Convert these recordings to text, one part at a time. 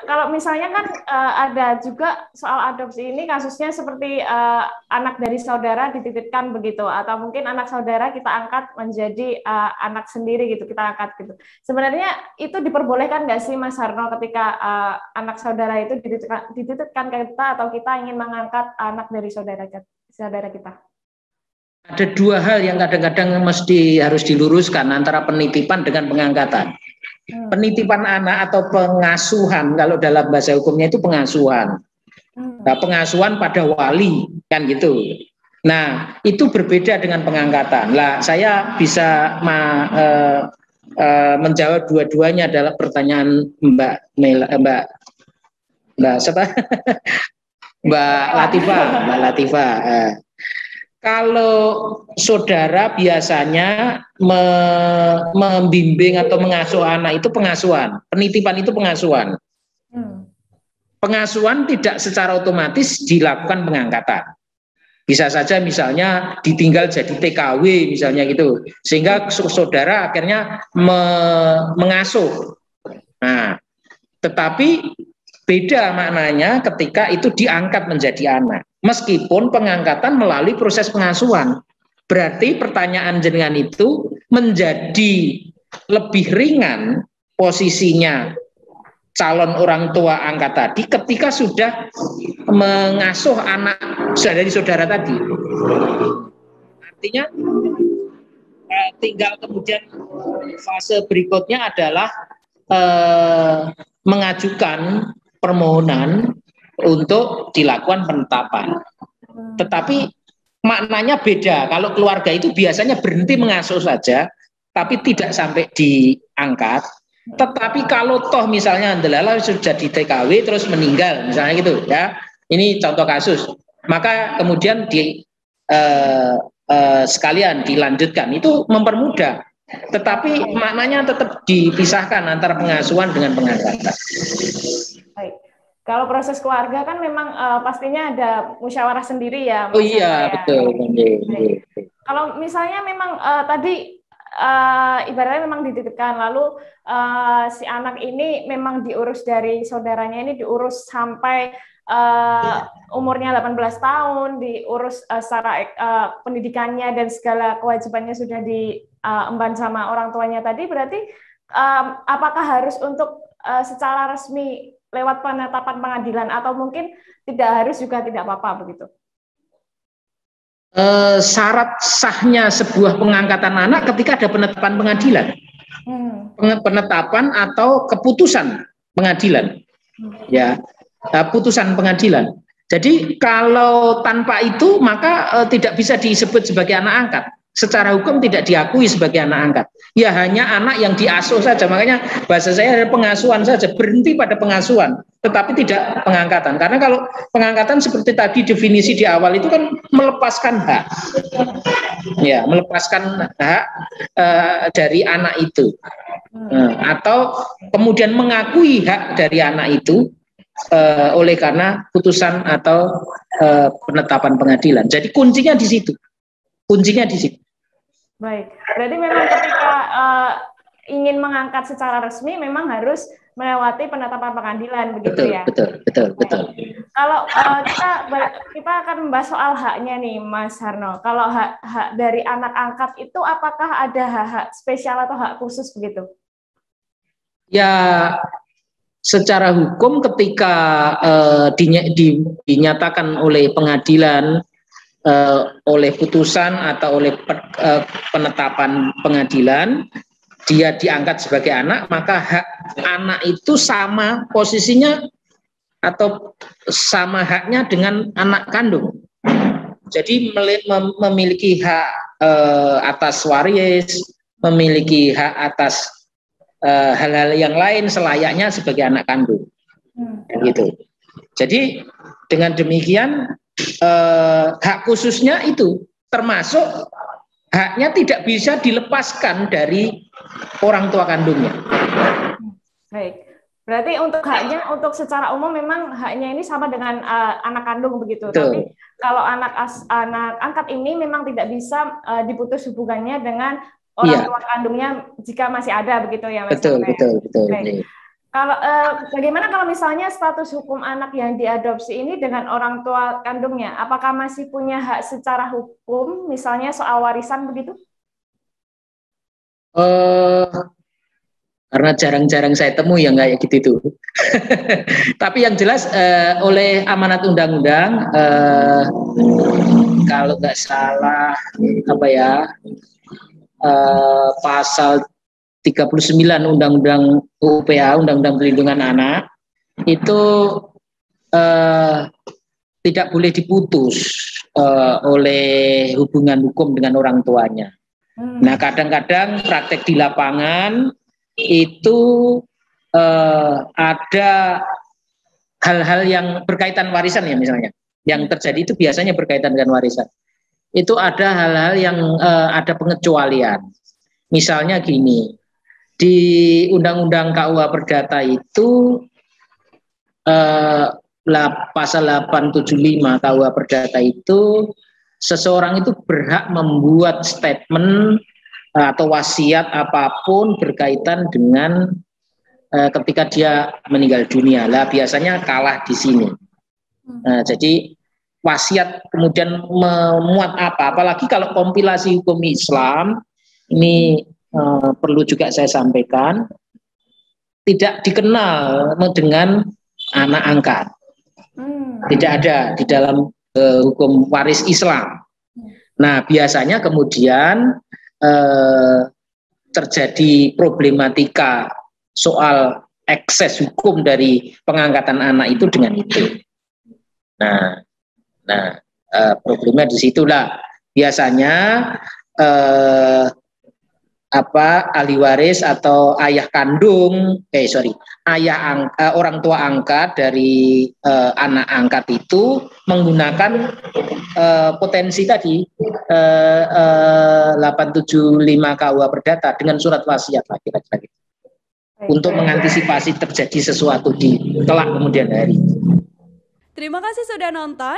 kalau misalnya kan ada juga soal adopsi ini kasusnya seperti anak dari saudara dititipkan begitu, atau mungkin anak saudara kita angkat menjadi anak sendiri gitu, kita angkat gitu. Sebenarnya itu diperbolehkan nggak sih Mas Harno ketika anak saudara itu dititipkan ke kita atau kita ingin mengangkat anak dari saudara kita? Ada dua hal yang kadang-kadang harus diluruskan antara penitipan dengan pengangkatan. Penitipan anak atau pengasuhan, kalau dalam bahasa hukumnya itu pengasuhan. Nah, pengasuhan pada wali kan gitu. Nah, itu berbeda dengan pengangkatan. Lah, saya bisa menjawab dua-duanya adalah pertanyaan Mbak Latifah. Kalau saudara biasanya membimbing atau mengasuh anak itu pengasuhan, penitipan itu pengasuhan. Pengasuhan tidak secara otomatis dilakukan pengangkatan. Bisa saja misalnya ditinggal jadi TKW misalnya gitu, sehingga saudara akhirnya mengasuh. Nah, tetapi beda maknanya ketika itu diangkat menjadi anak. Meskipun pengangkatan melalui proses pengasuhan, berarti pertanyaan jenengan itu menjadi lebih ringan posisinya calon orang tua angkat tadi ketika sudah mengasuh anak dari saudara tadi. Artinya tinggal kemudian fase berikutnya adalah mengajukan permohonan untuk dilakukan penetapan. Tetapi maknanya beda. Kalau keluarga itu biasanya berhenti mengasuh saja, tapi tidak sampai diangkat. Tetapi kalau toh misalnya Andelala sudah di TKW terus meninggal, misalnya gitu ya. Ini contoh kasus. Maka kemudian sekalian dilanjutkan, itu mempermudah. Tetapi maknanya tetap dipisahkan antara pengasuhan dengan pengangkatan. Baik. Kalau proses keluarga kan memang pastinya ada musyawarah sendiri ya. Oh iya, betul. Kalau misalnya memang tadi ibaratnya memang dititipkan, lalu si anak ini memang diurus dari saudaranya ini, diurus sampai umurnya 18 tahun, diurus secara pendidikannya dan segala kewajibannya sudah diemban sama orang tuanya tadi, berarti apakah harus untuk secara resmi lewat penetapan pengadilan atau mungkin tidak harus juga tidak apa-apa begitu? Syarat sahnya sebuah pengangkatan anak ketika ada penetapan pengadilan, penetapan atau keputusan pengadilan, ya, putusan pengadilan. Jadi kalau tanpa itu maka tidak bisa disebut sebagai anak angkat. Secara hukum tidak diakui sebagai anak angkat. Ya hanya anak yang diasuh saja. Makanya bahasa saya ada pengasuhan saja, berhenti pada pengasuhan, tetapi tidak pengangkatan. Karena kalau pengangkatan seperti tadi definisi di awal itu kan melepaskan hak, ya, melepaskan hak dari anak itu, atau kemudian mengakui hak dari anak itu oleh karena putusan atau penetapan pengadilan. Jadi kuncinya di situ. Kuncinya di situ. Baik, berarti memang ketika ingin mengangkat secara resmi memang harus melewati penetapan pengadilan, begitu ya? Betul. Kalau kita akan membahas soal haknya nih, Mas Harno. Kalau hak dari anak angkat itu apakah ada hak spesial atau hak khusus begitu? Ya, secara hukum ketika dinyatakan oleh pengadilan, oleh putusan atau oleh penetapan pengadilan dia diangkat sebagai anak, maka hak anak itu sama posisinya atau sama haknya dengan anak kandung. Jadi memiliki hak atas waris, memiliki hak atas hal-hal yang lain selayaknya sebagai anak kandung. Gitu. Jadi dengan demikian hak khususnya itu termasuk haknya tidak bisa dilepaskan dari orang tua kandungnya. Baik, berarti untuk haknya, untuk secara umum memang haknya ini sama dengan anak kandung begitu. Betul. Tapi kalau anak angkat ini memang tidak bisa diputus hubungannya dengan orang tua kandungnya jika masih ada begitu ya Mas. Betul. Baik. Kalau bagaimana kalau misalnya status hukum anak yang diadopsi ini dengan orang tua kandungnya, apakah masih punya hak secara hukum, misalnya soal warisan begitu? Eh, karena jarang-jarang saya temui yang kayak gitu itu. Tapi yang jelas oleh amanat undang-undang, kalau nggak salah apa ya, pasal 39 Undang-Undang UPA, Undang-Undang Perlindungan Anak, itu tidak boleh diputus oleh hubungan hukum dengan orang tuanya. Nah, kadang-kadang praktek di lapangan itu ada hal-hal yang berkaitan warisan ya, misalnya yang terjadi itu biasanya berkaitan dengan warisan. Itu ada hal-hal yang ada pengecualian. Misalnya gini, di Undang-Undang KUH Perdata itu pasal 875 KUH Perdata itu seseorang itu berhak membuat statement atau wasiat apapun berkaitan dengan ketika dia meninggal dunia. Lah biasanya kalah di sini. Jadi wasiat kemudian memuat apa? Apalagi kalau kompilasi hukum Islam ini perlu juga saya sampaikan, tidak dikenal dengan anak angkat. Tidak ada di dalam hukum waris Islam. Nah, biasanya kemudian terjadi problematika soal ekses hukum dari pengangkatan anak itu dengan itu. Nah, problemnya disitulah biasanya ahli waris atau ayah kandung, orang tua angkat dari anak angkat itu menggunakan potensi tadi 875 KUH Perdata dengan surat wasiat kira-kira gitu, untuk mengantisipasi terjadi sesuatu di kelak kemudian hari. Terima kasih sudah nonton.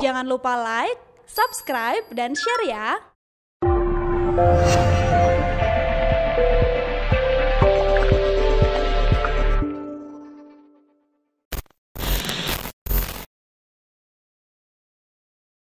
Jangan lupa like, subscribe, dan share ya.